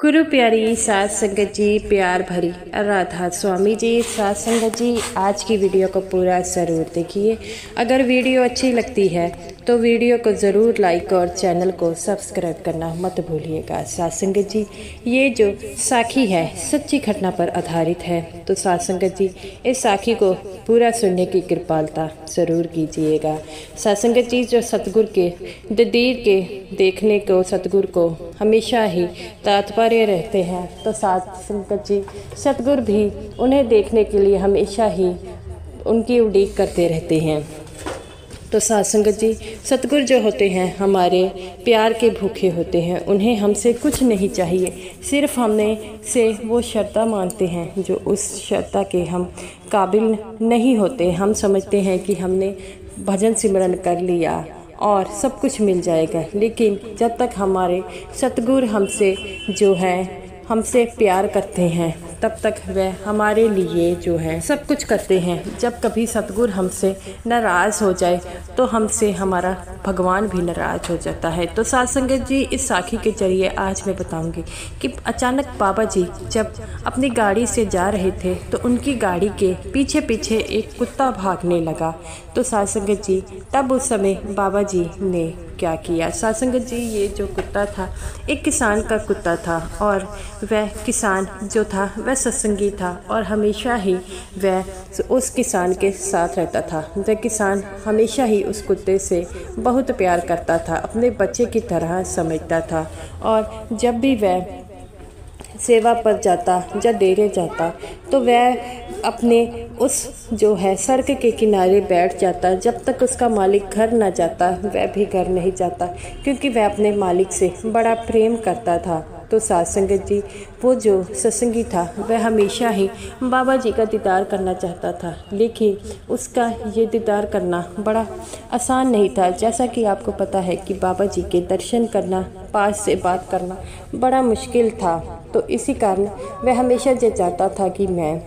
गुरु प्यारी साध संगत जी, प्यार भरी राधा स्वामी जी, साध संगत जी, आज की वीडियो को पूरा ज़रूर देखिए। अगर वीडियो अच्छी लगती है तो वीडियो को ज़रूर लाइक और चैनल को सब्सक्राइब करना मत भूलिएगा। साध संगत जी, ये जो साखी है सच्ची घटना पर आधारित है, तो साध संगत जी इस साखी को पूरा सुनने की कृपालता ज़रूर कीजिएगा। साध संगत जी, जो सतगुरु के दीर के देखने को सतगुरु को हमेशा ही तात्पर्य रहते हैं, तो साध संगत जी सतगुरु भी उन्हें देखने के लिए हमेशा ही उनकी उड़ीक करते रहते हैं। तो साध संगत जी, सतगुरु जो होते हैं हमारे प्यार के भूखे होते हैं। उन्हें हमसे कुछ नहीं चाहिए, सिर्फ हमें से वो श्रद्धा मांगते हैं जो उस श्रद्धा के हम काबिल नहीं होते। हम समझते हैं कि हमने भजन सिमरन कर लिया और सब कुछ मिल जाएगा, लेकिन जब तक हमारे सतगुरु हमसे जो है हमसे प्यार करते हैं तब तक वह हमारे लिए जो है सब कुछ करते हैं। जब कभी सतगुरु हमसे नाराज़ हो जाए तो हमसे हमारा भगवान भी नाराज़ हो जाता है। तो साध संगत जी, इस साखी के जरिए आज मैं बताऊंगी कि अचानक बाबा जी जब अपनी गाड़ी से जा रहे थे तो उनकी गाड़ी के पीछे पीछे एक कुत्ता भागने लगा। तो साध संगत जी, तब उस समय बाबा जी ने क्या किया? साध संगत जी, ये जो कुत्ता था एक किसान का कुत्ता था और वह किसान जो था वह सत्संगी था और हमेशा ही वह उस किसान के साथ रहता था। वह किसान हमेशा ही उस कुत्ते से बहुत प्यार करता था, अपने बच्चे की तरह समझता था। और जब भी वह सेवा पर जाता या डेरे जाता तो वह अपने उस जो है सड़क के किनारे बैठ जाता। जब तक उसका मालिक घर न जाता वह भी घर नहीं जाता, क्योंकि वह अपने मालिक से बड़ा प्रेम करता था। तो साध संगत जी, वो जो सत्संगी था वह हमेशा ही बाबा जी का दीदार करना चाहता था, लेकिन उसका ये दीदार करना बड़ा आसान नहीं था। जैसा कि आपको पता है कि बाबा जी के दर्शन करना, पास से बात करना बड़ा मुश्किल था। तो इसी कारण वह हमेशा ये चाहता था कि मैं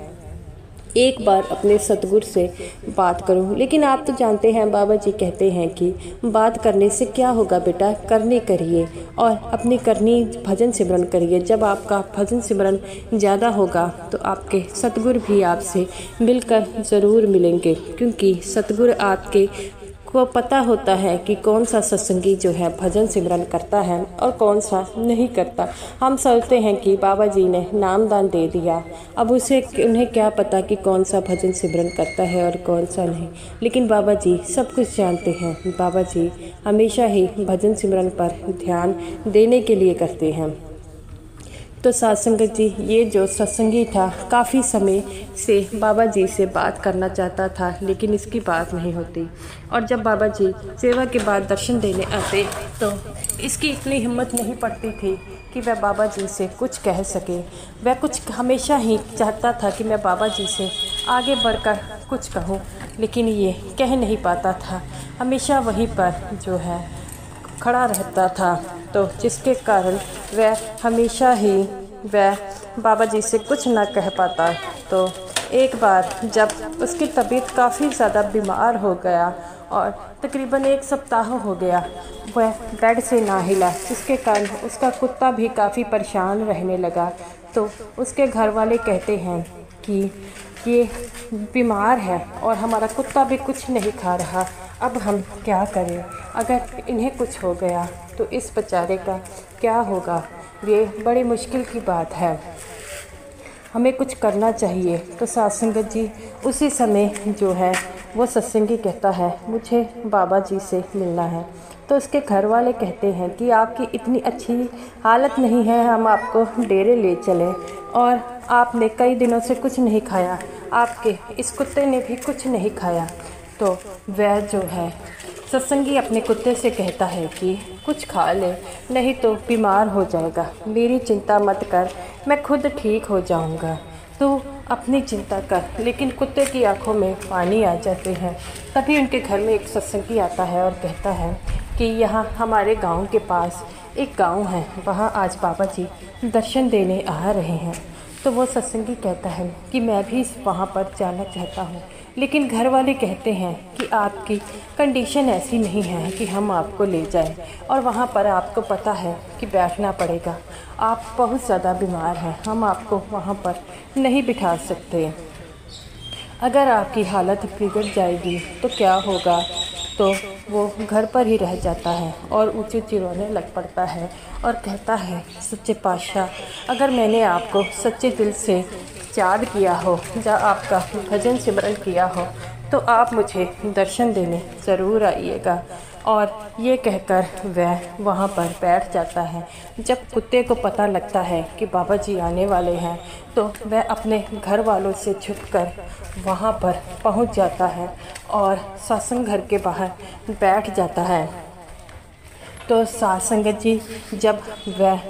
एक बार अपने सतगुरु से बात करूं। लेकिन आप तो जानते हैं बाबा जी कहते हैं कि बात करने से क्या होगा बेटा, करनी करिए और अपनी करनी भजन सिमरन करिए। जब आपका भजन सिमरन ज़्यादा होगा तो आपके सतगुरु भी आपसे मिलकर ज़रूर मिलेंगे, क्योंकि सतगुरु आपके को पता होता है कि कौन सा सत्संगी जो है भजन सिमरन करता है और कौन सा नहीं करता। हम सोचते हैं कि बाबा जी ने नाम दान दे दिया, अब उन्हें क्या पता कि कौन सा भजन सिमरन करता है और कौन सा नहीं। लेकिन बाबा जी सब कुछ जानते हैं। बाबा जी हमेशा ही भजन सिमरन पर ध्यान देने के लिए करते हैं। तो साध संगत जी, ये जो सत्संगी था काफ़ी समय से बाबा जी से बात करना चाहता था, लेकिन इसकी बात नहीं होती। और जब बाबा जी सेवा के बाद दर्शन देने आते तो इसकी इतनी हिम्मत नहीं पड़ती थी कि वह बाबा जी से कुछ कह सके। वह कुछ हमेशा ही चाहता था कि मैं बाबा जी से आगे बढ़कर कुछ कहूँ, लेकिन ये कह नहीं पाता था। हमेशा वहीं पर जो है खड़ा रहता था, तो जिसके कारण वह हमेशा ही वह बाबा जी से कुछ ना कह पाता। तो एक बार जब उसकी तबीयत काफ़ी ज़्यादा बीमार हो गया और तकरीबन 1 सप्ताह हो गया, वह बेड से ना हिला, जिसके कारण उसका कुत्ता भी काफ़ी परेशान रहने लगा। तो उसके घर वाले कहते हैं कि ये बीमार है और हमारा कुत्ता भी कुछ नहीं खा रहा, अब हम क्या करें? अगर इन्हें कुछ हो गया तो इस बेचारे का क्या होगा? ये बड़ी मुश्किल की बात है, हमें कुछ करना चाहिए। तो साध संगत जी, उसी समय जो है वो सत्संगी कहता है मुझे बाबा जी से मिलना है। तो उसके घर वाले कहते हैं कि आपकी इतनी अच्छी हालत नहीं है, हम आपको डेरे ले चलें और आपने कई दिनों से कुछ नहीं खाया, आपके इस कुत्ते ने भी कुछ नहीं खाया। तो वह जो है सत्संगी अपने कुत्ते से कहता है कि कुछ खा ले, नहीं तो बीमार हो जाएगा। मेरी चिंता मत कर, मैं खुद ठीक हो जाऊंगा, तू अपनी चिंता कर। लेकिन कुत्ते की आंखों में पानी आ जाते हैं। तभी उनके घर में एक सत्संगी आता है और कहता है कि यहाँ हमारे गांव के पास एक गांव है, वहाँ आज बाबा जी दर्शन देने आ रहे हैं। तो वो सत्संगी कहता है कि मैं भी वहाँ पर जाना चाहता हूँ, लेकिन घर वाले कहते हैं कि आपकी कंडीशन ऐसी नहीं है कि हम आपको ले जाएं, और वहाँ पर आपको पता है कि बैठना पड़ेगा, आप बहुत ज़्यादा बीमार हैं, हम आपको वहाँ पर नहीं बिठा सकते। अगर आपकी हालत बिगड़ जाएगी तो क्या होगा। तो वो घर पर ही रह जाता है और ऊँची ऊँची रोने लग पड़ता है और कहता है, सच्चे पातशाह, अगर मैंने आपको सच्चे दिल से याद किया हो या आपका भजन सिमरन किया हो तो आप मुझे दर्शन देने ज़रूर आइएगा। और ये कहकर वह वहाँ पर बैठ जाता है। जब कुत्ते को पता लगता है कि बाबा जी आने वाले हैं तो वह अपने घर वालों से छुपकर वहाँ पर पहुँच जाता है और सत्संग घर के बाहर बैठ जाता है। तो साध संगत जी, जब वह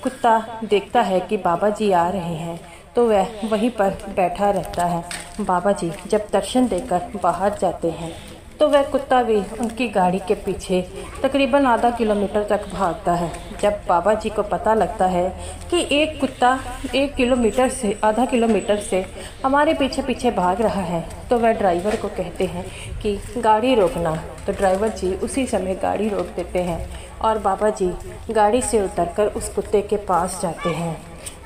कुत्ता देखता है कि बाबा जी आ रहे हैं तो वह वहीं पर बैठा रहता है। बाबा जी जब दर्शन देकर बाहर जाते हैं तो वह कुत्ता भी उनकी गाड़ी के पीछे तकरीबन आधा किलोमीटर तक भागता है। जब बाबा जी को पता लगता है कि एक कुत्ता 1 किलोमीटर से आधा किलोमीटर से हमारे पीछे पीछे भाग रहा है तो वह ड्राइवर को कहते हैं कि गाड़ी रोकना। तो ड्राइवर जी उसी समय गाड़ी रोक देते हैं और बाबा जी गाड़ी से उतरकर उस कुत्ते के पास जाते हैं।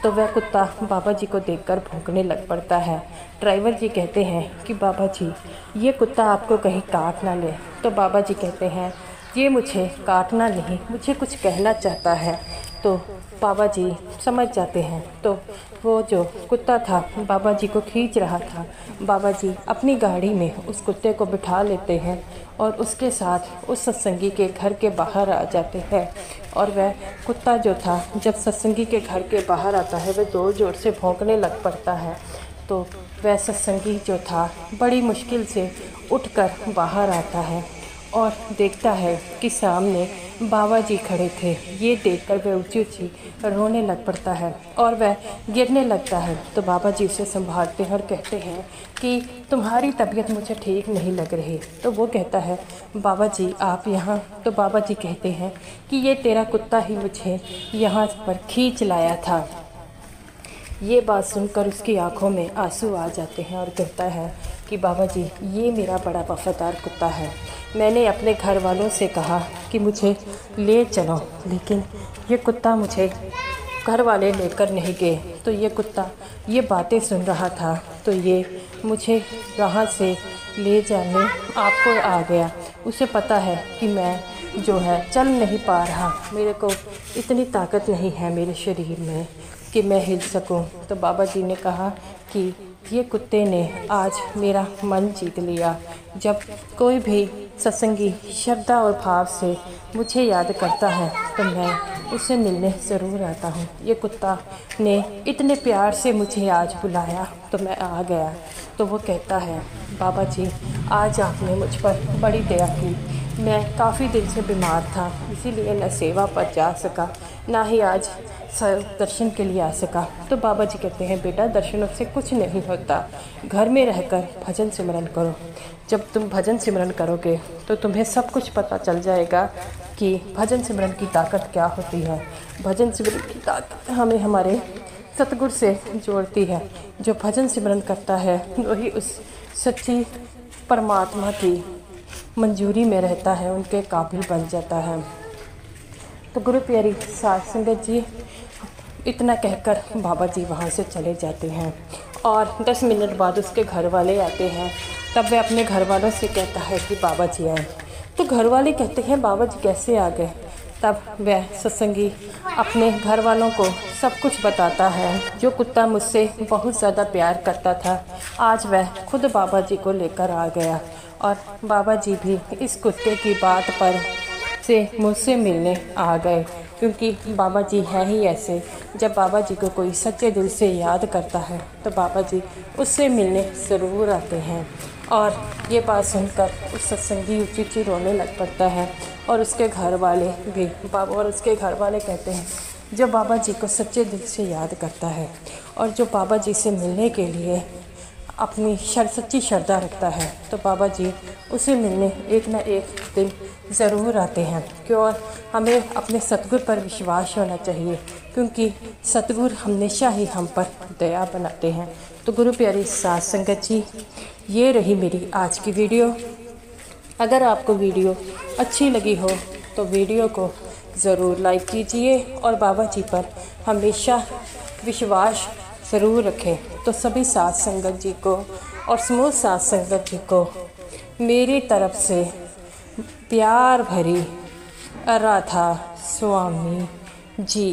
तो वह कुत्ता बाबा जी को देखकर भौंकने लग पड़ता है। ड्राइवर जी कहते हैं कि बाबा जी, ये कुत्ता आपको कहीं काट ना ले। तो बाबा जी कहते हैं, ये मुझे काटना नहीं, मुझे कुछ कहना चाहता है। तो बाबा जी समझ जाते हैं। तो वो जो कुत्ता था बाबा जी को खींच रहा था, बाबा जी अपनी गाड़ी में उस कुत्ते को बिठा लेते हैं और उसके साथ उस सत्संगी के घर के बाहर आ जाते हैं। और वह कुत्ता जो था जब सत्संगी के घर के बाहर आता है वह ज़ोर ज़ोर से भौंकने लग पड़ता है। तो वह सत्संगी जो था बड़ी मुश्किल से उठकर बाहर आता है और देखता है कि सामने बाबा जी खड़े थे। ये देखकर वह ऊँची ऊँची रोने लग पड़ता है और वह गिरने लगता है। तो बाबा जी उसे संभालते हैं और कहते हैं कि तुम्हारी तबीयत मुझे ठीक नहीं लग रही। तो वो कहता है, बाबा जी आप यहाँ। तो बाबा जी कहते हैं कि ये तेरा कुत्ता ही मुझे यहाँ पर खींच लाया था। ये बात सुनकर उसकी आंखों में आंसू आ जाते हैं और कहता है कि बाबा जी, ये मेरा बड़ा वफादार कुत्ता है। मैंने अपने घर वालों से कहा कि मुझे ले चलो, लेकिन ये कुत्ता मुझे घर वाले लेकर नहीं गए। तो ये कुत्ता ये बातें सुन रहा था तो ये मुझे यहाँ से ले जाने आपको आ गया। उसे पता है कि मैं जो है चल नहीं पा रहा, मेरे को इतनी ताकत नहीं है मेरे शरीर में कि मैं हिल सकूं। तो बाबा जी ने कहा कि ये कुत्ते ने आज मेरा मन जीत लिया। जब कोई भी सत्संगी श्रद्धा और भाव से मुझे याद करता है तो मैं उससे मिलने ज़रूर आता हूँ। ये कुत्ता ने इतने प्यार से मुझे आज बुलाया तो मैं आ गया। तो वो कहता है, बाबा जी आज आपने मुझ पर बड़ी दया की। मैं काफ़ी दिन से बीमार था, इसीलिए न सेवा पर जा सका ना ही आज दर्शन के लिए आ सका। तो बाबा जी कहते हैं, बेटा दर्शनों से कुछ नहीं होता, घर में रहकर भजन सिमरन करो। जब तुम भजन सिमरन करोगे तो तुम्हें सब कुछ पता चल जाएगा कि भजन सिमरन की ताकत क्या होती है। भजन सिमरन की ताकत हमें हमारे सतगुरु से जोड़ती है। जो भजन सिमरन करता है वही उस सच्ची परमात्मा की मंजूरी में रहता है, उनके काबिल बन जाता है। तो गुरु प्यारी साध संगत जी, इतना कहकर बाबा जी वहाँ से चले जाते हैं और 10 मिनट बाद उसके घर वाले आते हैं। तब वह अपने घर वालों से कहता है कि बाबा जी आए। तो घर वाले कहते हैं, बाबा जी कैसे आ गए। तब वह सत्संगी अपने घर वालों को सब कुछ बताता है। जो कुत्ता मुझसे बहुत ज़्यादा प्यार करता था आज वह खुद बाबा जी को लेकर आ गया और बाबा जी भी इस कुत्ते की बात पर से मुझसे मिलने आ गए, क्योंकि बाबा जी हैं ही ऐसे। जब बाबा जी को कोई सच्चे दिल से याद करता है तो बाबा जी उससे मिलने ज़रूर आते हैं। और ये बात सुनकर उस सत्संगी ऊँची ऊँची रोने लग पड़ता है और उसके घर वाले भी और उसके घर वाले कहते हैं, जो बाबा जी को सच्चे दिल से याद करता है और जो बाबा जी से मिलने के लिए अपनी सच्ची श्रद्धा रखता है तो बाबा जी उसे मिलने एक न एक दिन ज़रूर आते हैं। क्यों, हमें अपने सतगुरु पर विश्वास होना चाहिए, क्योंकि सतगुरु हमेशा ही हम पर दया बनाते हैं। तो गुरु प्यारी साध संगत जी, ये रही मेरी आज की वीडियो। अगर आपको वीडियो अच्छी लगी हो तो वीडियो को ज़रूर लाइक कीजिए और बाबा जी पर हमेशा विश्वास ज़रूर रखें। तो सभी साथ संगत जी को और समूह साथ संगत जी को मेरी तरफ से प्यार भरी राधा स्वामी जी।